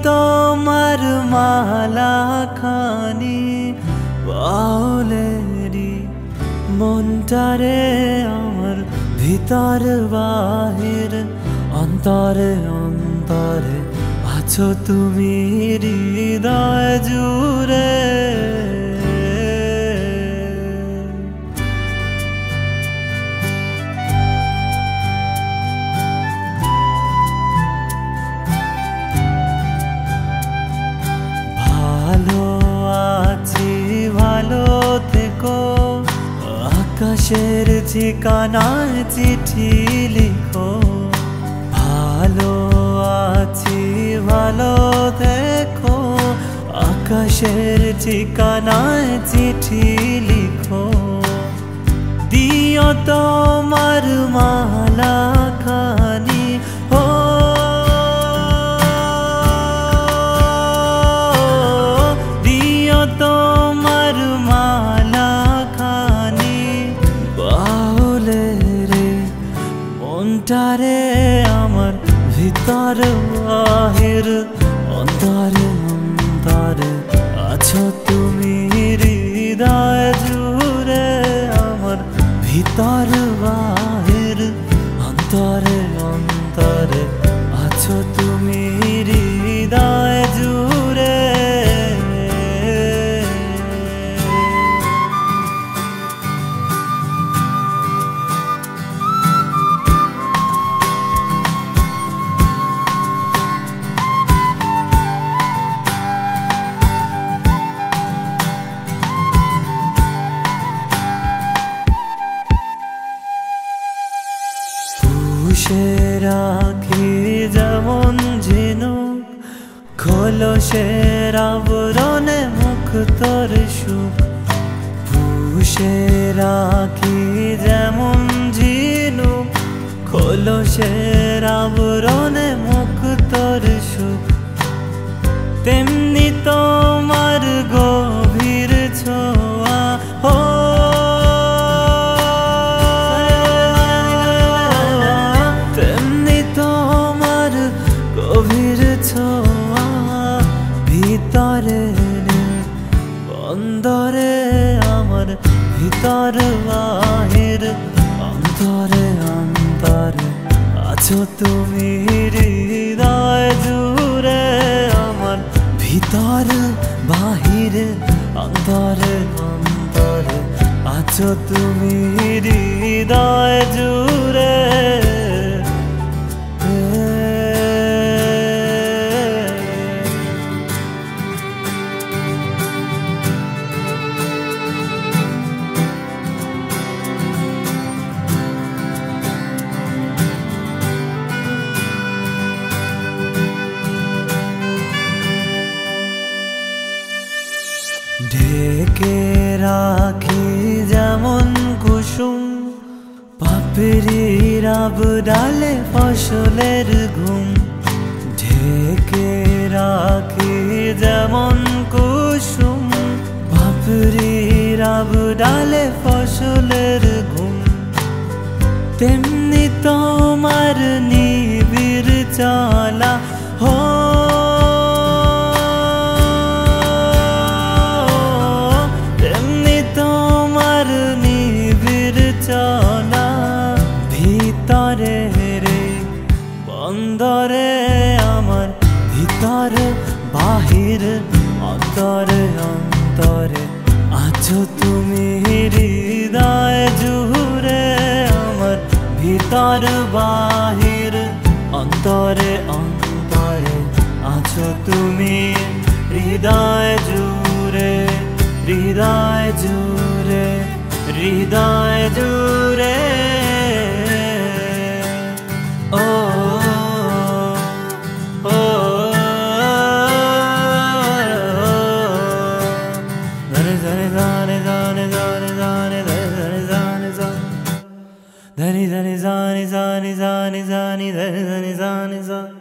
তোমার মালা খানি বাউলেরি মনটারে আমার ভিতর বাহির অন্তরে অন্তরে আছো তুমি হৃদয় জুড়ে। ভালো আছি ভালো থেকো আকাশের ঠিকানায় চিঠি লিখো। ভালো আছি ভালো থেকো আকাশের ঠিকানায় চিঠি লিখো। দিও তোমার মালা খানি ও দিও তোমার মালা খানি বাউলে রে মনটারে আমার ভিতর বাহির অন্তরে অন্তরে আছো তুমি হৃদয় জুড়ে। আমার ভিতর বাহির অন্তরে অন্তরে আছো তুমি হৃদয় জুড়ে। পুষে রাখি যেমন ঝিনুক খোলসের আবরণে মুখ তোর সুখ। পুষে রাখি যেমন ঝিনুক খোলসের আবরণে মুখ তোর সুখ। তেমনি তোমার গভীর ছোঁয়া ও গভীর ছোঁয়া ভিতরে অন্তরে আমার ভিতর বাহির অন্তরে অন্তরে আছো তুমি হৃদয় জুড়ে। আমার ভিতর বাহির অন্তরে অন্তরে আছো তুমি হৃদয় জুড়ে। ঢেকে রাখি যেমন কুসুম পাপড়ির আবডালে ফসলের ঘুম। ঢেকে রাখি যেমন কুসুম পাপড়ির আবডালে ফসলের ঘুম। তেমনি তোমার নিবিড় চলা হো চলা ভিতরে রে বন্দরে আমার ভিতর বাহির অন্তরে অন্তরে আছো তুমি হৃদয় জুড়ে। আমার ভিতর বাহির অন্তরে অন্তরে আছো তুমি হৃদয় জুড়ে হৃদয় জুড়ে হৃদয় জুড়ে। ও ও ধরে ধরে জানে জানে জানে জানে ধরে জানে ধরে ধরে জানে জানে জানে জানে ধরে ধরে জানে জানে